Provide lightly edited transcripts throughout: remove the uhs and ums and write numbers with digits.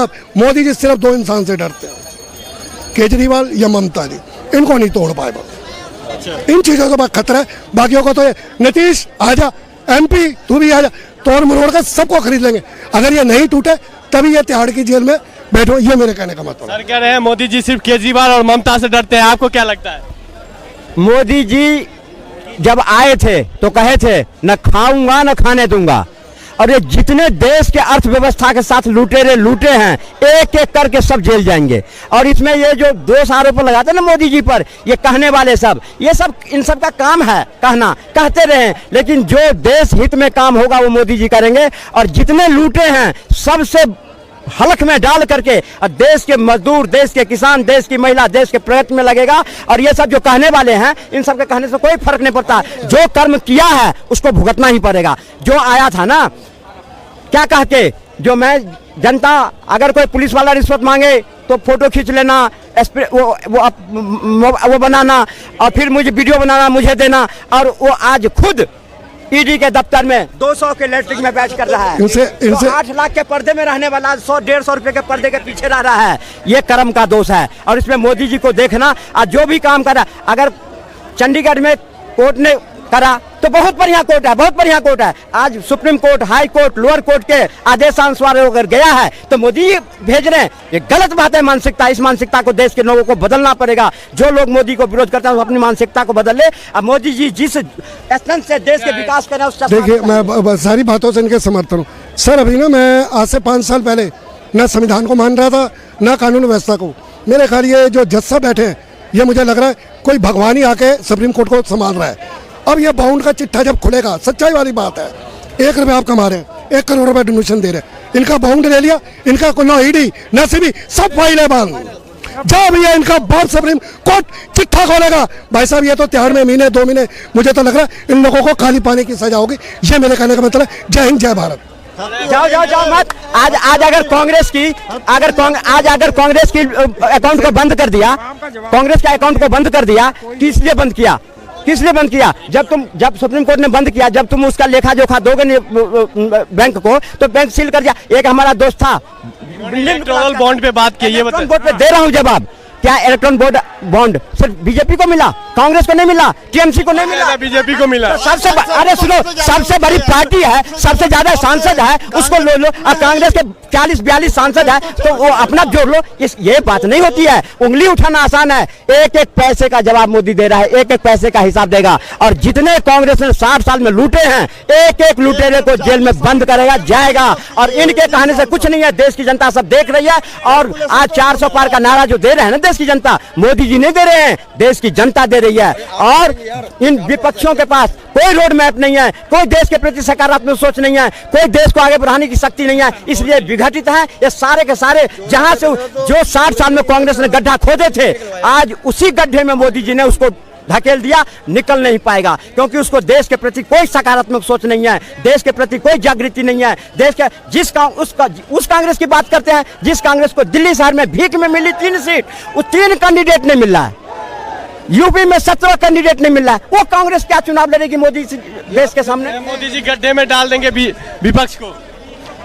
साहब, मोदी जी सिर्फ 2 इंसान से डरते हैं, केजरीवाल या ममता जी, इनको नहीं तोड़ पाए बस। इन चीज़ों का बहुत खतरा है, बाकियों को तो ये नीतीश आजा, MP तू भी आजा, तोड़ मरोड़ कर सबको खरीद लेंगे। अगर ये नहीं टूटे तभी ये तिहाड़ की जेल में बैठो, ये मेरे कहने का मतलब। सर कह रहे हैं मोदी जी सिर्फ केजरीवाल और ममता से डरते हैं, आपको क्या लगता है? मोदी जी जब आए थे तो कहे थे न खाऊंगा न खाने दूंगा, और ये जितने देश के अर्थव्यवस्था के साथ लुटेरे लूटे हैं एक एक करके सब जेल जाएंगे। और इसमें ये जो दोष आरोप लगाते हैं ना मोदी जी पर, ये कहने वाले सब, ये सब इन सब का काम है कहना, कहते रहे, लेकिन जो देश हित में काम होगा वो मोदी जी करेंगे। और जितने लूटे हैं सबसे हलक में डाल करके देश के मजदूर, देश के किसान, देश की महिला, देश के प्रगति में लगेगा। और ये सब जो कहने वाले हैं, इन सब के कहने से कोई फर्क नहीं पड़ता, जो कर्म किया है उसको भुगतना ही पड़ेगा। जो आया था ना क्या कह के, जो मैं जनता, अगर कोई पुलिस वाला रिश्वत मांगे तो फोटो खींच लेना, वो बनाना, और फिर मुझे वीडियो बनाना, मुझे देना, और वो आज खुद ईडी के दफ्तर में 200 के इलेक्ट्रिक में बैच कर रहा है। इनसे 8 लाख के पर्दे में रहने वाला 100-150 रुपए के पर्दे के पीछे रह रहा है। ये कर्म का दोष है। और इसमें मोदी जी को देखना, आज जो भी काम करा, अगर चंडीगढ़ में कोर्ट ने करा तो बहुत बढ़िया कोर्ट है, बहुत बढ़िया कोर्ट है। आज supreme court, high court, lower court के आदेशानुसार अगर गया है तो मोदी जी भेज रहे हैं, ये गलत बात है। मानसिकता, इस मानसिकता को देश के लोगों को बदलना पड़ेगा। जो लोग मोदी को विरोध करते हैं वो अपनी मानसिकता को बदल ले। अब मोदी जी जिस एसेंस से देश के विकास कर रहे हैं उससे, देखिए मैं सारी बातों से इनके समर्थन हूँ सर। अभी ना मैं आज से 5 साल पहले न संविधान को मान रहा था न कानून व्यवस्था को। मेरे ख्याल ये जो जज साहब बैठे हैं, ये मुझे लग रहा है कोई भगवान ही आके सुप्रीम कोर्ट को संभाल रहा है। अब ये बाउंड का चिट्ठा जब खुलेगा, सच्चाई वाली बात है, 1 रुपये आप कमा रहे हैं, 1 करोड़ रुपए डोनेशन दे रहे हैं, इनका बाउंड ले लिया, इनका न ईडी न सीबी, सब फाइलें बंद। जब ये इनका बाप सुप्रीम कोर्ट चिट्ठा खोलेगा, भाई साहब ये तो तिहाड़ में महीने 2 महीने, मुझे तो लग रहा है इन लोगों को खाली पानी की सजा होगी। ये मेरे कहने का मतलब है। जय हिंद, जय भारत। जाओ मत। आज अगर कांग्रेस की अकाउंट को बंद कर दिया, कांग्रेस के अकाउंट को बंद कर दिया, किस लिए बंद किया? किस लिए बंद किया? जब सुप्रीम कोर्ट ने बंद किया, जब तुम उसका लेखा जोखा दोगे बैंक को, तो बैंक सील कर दिया। एक हमारा दोस्त था, इलेक्टोरल बॉन्ड पे बात की, ये बताइए। बोर्ड पे दे रहा हूँ जवाब। क्या इलेक्ट्रॉन बॉन्ड सिर्फ बीजेपी को मिला, कांग्रेस को नहीं मिला, टीएमसी को नहीं मिला, बीजेपी को मिला? सबसे अरे सुनो, सबसे बड़ी पार्टी है, सबसे ज्यादा सांसद है, उसको लो लो। और कांग्रेस के 40-42 सांसद है तो वो अपना जोड़ लो। ये बात नहीं होती है। उंगली उठाना आसान है, एक एक पैसे का जवाब मोदी दे रहा है, एक एक पैसे का हिसाब देगा। और जितने कांग्रेस ने 60 साल में लूटे हैं, एक एक लुटेरे को जेल में बंद करेगा, जाएगा। और इनके कहने से कुछ नहीं है, देश की जनता सब देख रही है। और आज 400 पार का नारा जो दे रहे हैं ना देश की जनता, मोदी जी नहीं दे रहे हैं, देश की जनता दे रही है। और इन विपक्षों के पास कोई रोड मैप नहीं है, कोई देश के प्रति सकारात्मक सोच नहीं है, कोई देश को आगे बढ़ाने की शक्ति नहीं है, इसलिए विघटित है ये सारे के सारे। जहां से जो 60 साल में कांग्रेस ने गड्ढा खोदे थे, आज उसी गड्ढे में मोदी जी ने उसको धकेल दिया, निकल नहीं पाएगा। क्योंकि उसको देश के प्रति कोई सकारात्मक सोच नहीं है, देश के प्रति कोई जागृति नहीं है। देश के उस कांग्रेस की बात करते हैं जिस कांग्रेस को दिल्ली शहर में भीख में मिली 3 सीट, वो 3 कैंडिडेट नहीं मिल रहा है। यूपी में 17 कैंडिडेट नहीं मिल रहा है। वो कांग्रेस क्या चुनाव लड़ेगी मोदी देश के सामने? मोदी जी गड्ढे में डाल देंगे विपक्ष को।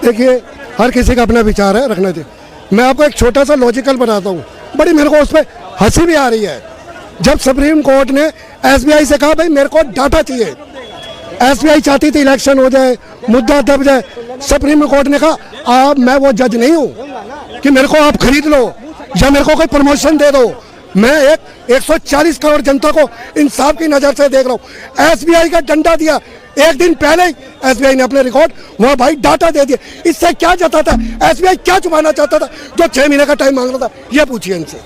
देखिए हर किसी का अपना विचार है, रखना चाहिए। मैं आपको एक छोटा सा लॉजिकल बनाता हूँ, बड़ी मेरे को उस पर हंसी भी आ रही है। जब सुप्रीम कोर्ट ने एसबीआई से कहा भाई मेरे को डाटा चाहिए, एसबीआई चाहती थी इलेक्शन हो जाए, मुद्दा दब जाए, सुप्रीम कोर्ट ने कहा मैं वो जज नहीं हूँ कि मेरे को आप खरीद लो या मेरे को कोई प्रमोशन दे दो। मैं 140 करोड़ जनता को इंसाफ की नजर से देख रहा हूँ। एसबीआई का डंडा दिया, एक दिन पहले ही एसबीआई ने अपने रिकॉर्ड वहाँ भाई डाटा दे दिया। इससे क्या चाहता था एसबीआई, क्या छुपाना चाहता था जो 6 महीने का टाइम मांग रहा था? ये पूछिए इनसे।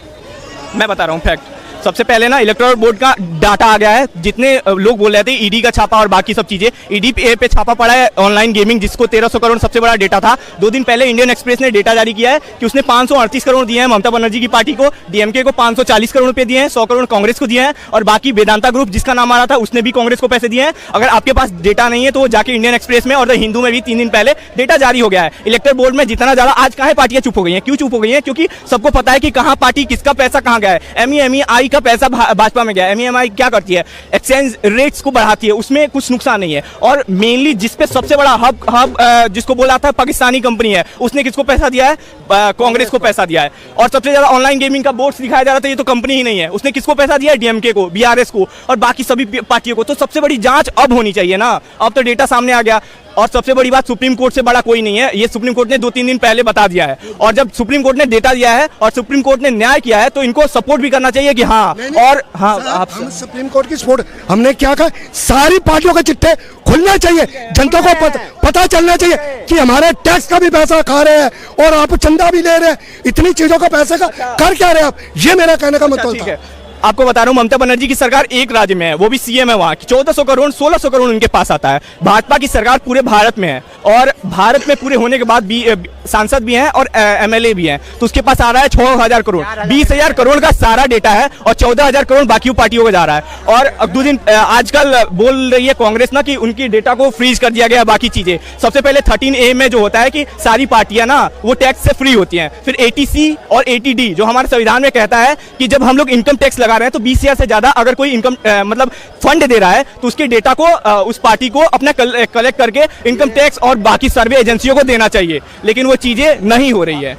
मैं बता रहा हूँ फैक्ट। सबसे पहले ना इलेक्टोरल बोर्ड का डाटा आ गया है। जितने लोग बोल रहे थे ईडी का छापा और बाकी सब चीजें, ईडी पे छापा पड़ा है ऑनलाइन गेमिंग, जिसको 1300 करोड़ सबसे बड़ा डेटा था। 2 दिन पहले इंडियन एक्सप्रेस ने डेटा जारी किया है कि उसने 538 करोड़ दिए हैं ममता बनर्जी की पार्टी को, डीएमके को 540 करोड़ रुपए दिए हैं, 100 करोड़ कांग्रेस को दिए हैं, और बाकी वेदांता ग्रुप जिसका नाम आ रहा था उसने भी कांग्रेस को पैसे दिए हैं। अगर आपके पास डेटा नहीं है तो जाके इंडियन एक्सप्रेस में और द हिंदू में भी 3 दिन पहले डेटा जारी हो गया है। इलेक्टोरल बोर्ड में जितना ज्यादा आज काहे पार्टियां चुप हो गई हैं? क्यों चुप हो गई हैं? क्योंकि सबको पता है कि कहां पार्टी किसका पैसा कहां गया है। एमई आई का पैसा भाजपा में गया। एमईएमआई क्या करती है, एक्सचेंज रेट्स को बढ़ाती है, उसमें कुछ नुकसान नहीं है। और मेनली जिसपे सबसे बड़ा हब जिसको बोला था पाकिस्तानी कंपनी है, उसने किसको पैसा दिया है, कांग्रेस को पैसा दिया है। और सबसे ज्यादा ऑनलाइन गेमिंग का बोर्ड दिखाया जा रहा था, ये तो कंपनी ही नहीं है, उसने किसको पैसा दिया है, डीएमके को, बीआरएस को और बाकी सभी पार्टियों को। तो सबसे बड़ी जांच अब होनी चाहिए ना, अब तो डेटा सामने आ गया। और सबसे बड़ी बात, सुप्रीम कोर्ट से बड़ा कोई नहीं है, ये सुप्रीम कोर्ट ने 2-3 दिन पहले बता दिया है। और जब सुप्रीम कोर्ट ने डेटा दिया है और सुप्रीम कोर्ट ने न्याय किया है, तो इनको सपोर्ट भी करना चाहिए कि हाँ। और हाँ, आप हम सुप्रीम कोर्ट की सपोर्ट, हमने क्या कहा, सारी पार्टियों के चिट्ठे खुलने चाहिए, जनता को पता चलना चाहिए कि हमारे टैक्स का भी पैसा खा रहे हैं और आप चंदा भी ले रहे हैं, इतनी चीजों का पैसे का कर क्या रहे हैं आप, ये मेरा कहने का मतलब ठीक है। आपको बता रहा हूं, ममता बनर्जी की सरकार एक राज्य में है, वो भी सीएम है वहां की, 1400 करोड़ 1600 करोड़ उनके पास आता है। भाजपा की सरकार पूरे भारत में है और भारत में पूरे होने के बाद भी सांसद भी हैं और एमएलए भी हैं, तो उसके पास आ रहा है 6000 करोड़, 20,000 करोड़ का सारा डेटा है और 14,000 करोड़ बाकी पार्टियों को जा रहा है। और अब 2 दिन आजकल बोल रही है कांग्रेस ना कि उनकी डेटा को फ्रीज कर दिया गया, बाकी चीजें। सबसे पहले 13A में जो होता है कि सारी पार्टियां ना वो टैक्स से फ्री होती हैं। फिर 80C और 80D जो हमारे संविधान में कहता है कि जब हम लोग इनकम टैक्स लगा रहे हैं तो 20,000 से ज्यादा अगर कोई इनकम मतलब फंड दे रहा है तो उसके डेटा को उस पार्टी को अपना कलेक्ट करके इनकम टैक्स और बाकी सर्वे एजेंसियों को देना चाहिए, लेकिन वो चीजें नहीं हो रही है,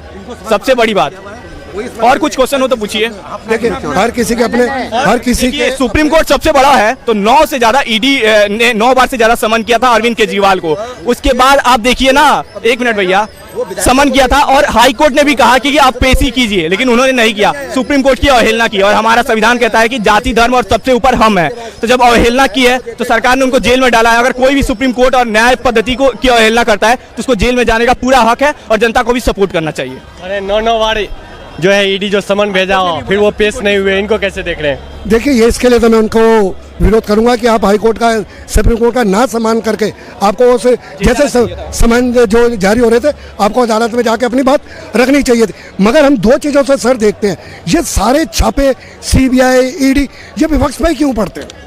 सबसे बड़ी बात। और कुछ क्वेश्चन हो तो पूछिए। देखिए, हर किसी के अपने, हर किसी के, सुप्रीम कोर्ट सबसे बड़ा है तो 9 से ज्यादा ईडी ने 9 बार से ज्यादा समन किया था अरविंद केजरीवाल को। उसके बाद आप देखिए ना, 1 मिनट भैया, समन किया था और हाई कोर्ट ने भी कहा कि आप पेश ही कीजिए, लेकिन उन्होंने नहीं किया। सुप्रीम कोर्ट की अवहेलना की और हमारा संविधान कहता है कि जाति धर्म और सबसे ऊपर हम है, तो जब अवहेलना की है तो सरकार ने उनको जेल में डाला है। अगर कोई भी सुप्रीम कोर्ट और न्याय पद्धति को की अवहेलना करता है तो उसको जेल में जाने का पूरा हक है और जनता को भी सपोर्ट करना चाहिए। अरे 9 बार जो है ईडी जो समन भेजा हो फिर वो पेश नहीं हुए, इनको कैसे देख रहे हैं? देखिए, ये इसके लिए तो मैं उनको विरोध करूंगा कि आप हाई कोर्ट का, सुप्रीम कोर्ट का ना सम्मान करके आपको उस जैसे सम्मान जो जारी हो रहे थे, आपको अदालत में जाके अपनी बात रखनी चाहिए थी। मगर हम 2 चीज़ों से सर देखते हैं, ये सारे छापे सीबीआई ईडी ये विपक्ष पे क्यों पड़ते हैं,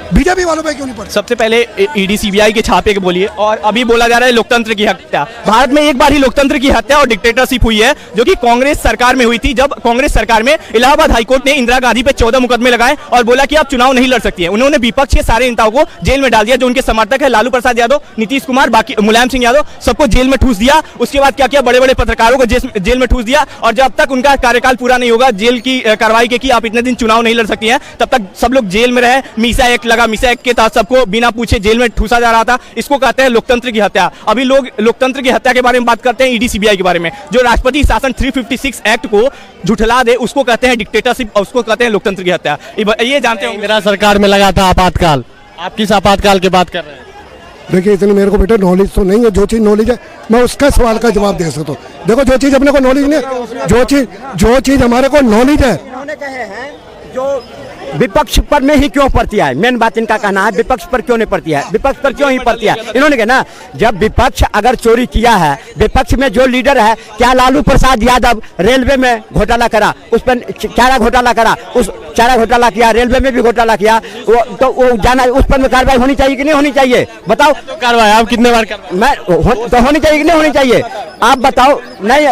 बीजेपी वालों पे क्यों नहीं पड़ते? सबसे पहले ईडी सीबीआई के छापे के बोलिए, और अभी बोला जा रहा है लोकतंत्र की हत्या। भारत में एक बार ही लोकतंत्र की हत्या और डिक्टेटरशिप हुई है, जो कि कांग्रेस सरकार में हुई थी। जब कांग्रेस सरकार में इलाहाबाद हाईकोर्ट ने इंदिरा गांधी पे 14 मुकदमे लगाए और बोला कि आप चुनाव नहीं लड़ सकती है। उन्होंने विपक्ष के सारे नेताओं को जेल में डाल दिया, जो उनके समर्थक है, लालू प्रसाद यादव, नीतीश कुमार, बाकी मुलायम सिंह यादव, सबको जेल में ठूस दिया। उसके बाद क्या किया, बड़े बड़े पत्रकारों को जेल में ठूस दिया। और जब तक उनका कार्यकाल पूरा नहीं होगा जेल की कार्रवाई के कि आप इतने दिन चुनाव नहीं लड़ सकती है, तब तक सब लोग जेल में रहे। मीसा एक्ट लगा, मीसा एक्ट के तहत सबको बिना पूछे जेल में ठूसा जा रहा था। इसको कहते हैं लोकतंत्र की हत्या। अभी लोग लोकतंत्र की हत्या के बारे में बात करते हैं, ईडी सीबीआई के बारे में। जो राष्ट्रपति शासन 356 एक्ट को झुठला दे उसको कहते हैं डिक्टेटरशिप, उसको कहते हैं लोकतंत्र की हत्या। ये जानते हो, इंदिरा सरकार में लगा था आपातकाल, आप किस आपातकाल की बात कर रहे हैं? देखिए, इतनी मेरे को बेटा नॉलेज तो नहीं है, जो चीज़ नॉलेज है मैं उसका सवाल का जवाब दे सकता हूँ। देखो, जो चीज़ अपने को नॉलेज नहीं, जो चीज़ हमारे को नॉलेज है, उन्होंने कहे हैं जो विपक्ष पर में ही क्यों पड़ती है, मेन बात इनका कहना है विपक्ष पर क्यों नहीं पड़ती है, विपक्ष पर क्यों ही पड़ती है। इन्होंने कहा ना, जब विपक्ष अगर चोरी किया है, विपक्ष में जो लीडर है, क्या लालू प्रसाद यादव रेलवे में घोटाला करा, उस पर चारा घोटाला करा, उस चारा घोटाला किया, रेलवे में भी घोटाला किया, तो वो जाना, उस पर कार्रवाई होनी चाहिए कि नहीं होनी चाहिए, बताओ। तो कार्रवाई आप कितने बार तो होनी चाहिए कि नहीं होनी चाहिए, आप बताओ। नहीं,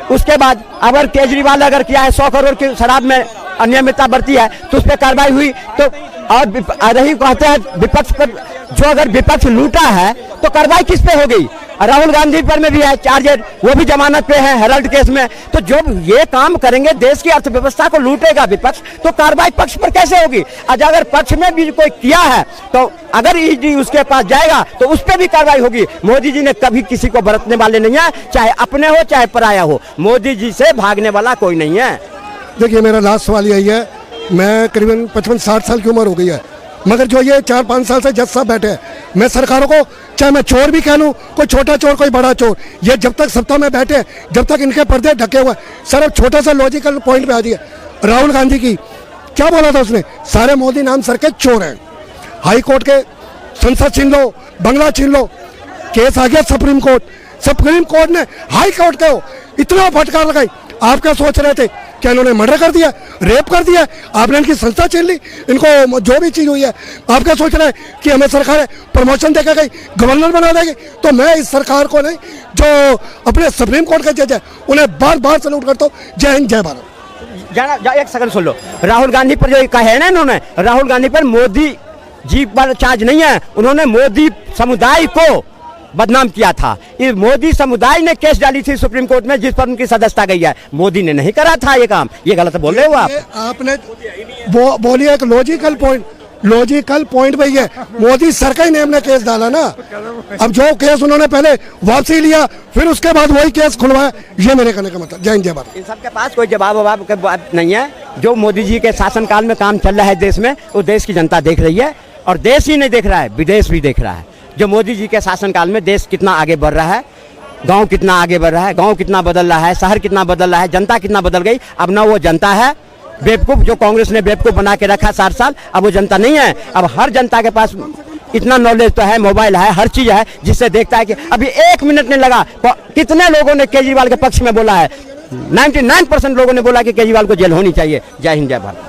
उसके बाद अगर केजरीवाल अगर किया है 100 करोड़ की शराब में अनियमितता बरती है तो उस पर कार्रवाई हुई, तो और रही कहते हैं विपक्ष पर, जो अगर विपक्ष लूटा है तो कार्रवाई किस पे हो गई? राहुल गांधी पर में भी है चार्जेड, वो भी जमानत पे है हेराल्ड केस में। तो जो ये काम करेंगे, देश की अर्थव्यवस्था को लूटेगा विपक्ष, तो कार्रवाई पक्ष पर कैसे होगी? आज अगर पक्ष में भी कोई किया है तो अगर ईडी उसके पास जाएगा तो उस पर भी कार्रवाई होगी। मोदी जी ने कभी किसी को बरतने वाले नहीं है, चाहे अपने हो चाहे पराया हो, मोदी जी से भागने वाला कोई नहीं है। देखिए, मेरा लास्ट सवाल यही है, मैं करीबन 55-60 साल की उम्र हो गई है, मगर जो ये 4-5 साल से जज साहब बैठे हैं, मैं सरकारों को, चाहे मैं चोर भी कह लूँ, कोई छोटा चोर कोई बड़ा चोर, ये जब तक सत्ता में बैठे हैं, जब तक इनके पर्दे ढके हुए। सर, अब छोटा सा लॉजिकल पॉइंट पे आ दिया, राहुल गांधी की क्या बोला था उसने, सारे मोदी नाम सर के चोर हैं। हाई कोर्ट के संसद छीन लो, बंगला छीन लो, केस आ गया सुप्रीम कोर्ट ने हाई कोर्ट के इतना फटकार लगाई। आप क्या सोच रहे थे, क्या इन्होंने मर्डर कर दिया, रेप कर दिया, आपने इनकी संस्था छीन ली, इनको जो भी चीज़ हुई है, आप क्या सोच रहे हैं कि हमें सरकार प्रमोशन देकर गई, गवर्नर बना देगी? तो मैं इस सरकार को नहीं, जो अपने सुप्रीम कोर्ट के जज है, उन्हें बार बार सैल्यूट करता हूँ। जय हिंद, जय भारत। एक सेकंड सुन लो। राहुल गांधी पर जो कहे ना इन्होंने, राहुल गांधी पर मोदी जी पर चार्ज नहीं है, उन्होंने मोदी समुदाय को बदनाम किया था। इस मोदी समुदाय ने केस डाली थी सुप्रीम कोर्ट में, जिस पर उनकी सदस्यता गई है। मोदी ने नहीं करा था ये काम। ये गलत बोल रहे हो आप। आपने बोलिए एक लॉजिकल पॉइंट पे है, मोदी सरकार ने हमने केस डाला ना। अब जो केस उन्होंने पहले वापसी लिया, फिर उसके बाद वही केस खुलवाया, ये मेरे कहने का मतलब। जय हिंद जय भारत। इन सबके पास कोई जवाब के बात नहीं है। जो मोदी जी के शासनकाल में काम चल रहा है देश में, वो देश की जनता देख रही है, और देश ही नहीं देख रहा है, विदेश भी देख रहा है। जो मोदी जी के शासनकाल में देश कितना आगे बढ़ रहा है, गांव कितना आगे बढ़ रहा है, गांव कितना बदल रहा है, शहर कितना बदल रहा है, जनता कितना बदल गई। अब ना वो जनता है बेवकूफ, जो कांग्रेस ने बेवकूफ बना के रखा 60 साल, अब वो जनता नहीं है। अब हर जनता के पास इतना नॉलेज तो है, मोबाइल है, हर चीज है, जिससे देखता है कि अभी 1 मिनट नहीं लगा, कितने लोगों ने केजरीवाल के पक्ष में बोला है। 99% लोगों ने बोला कि केजरीवाल को जेल होनी चाहिए। जय हिंद जय भारत।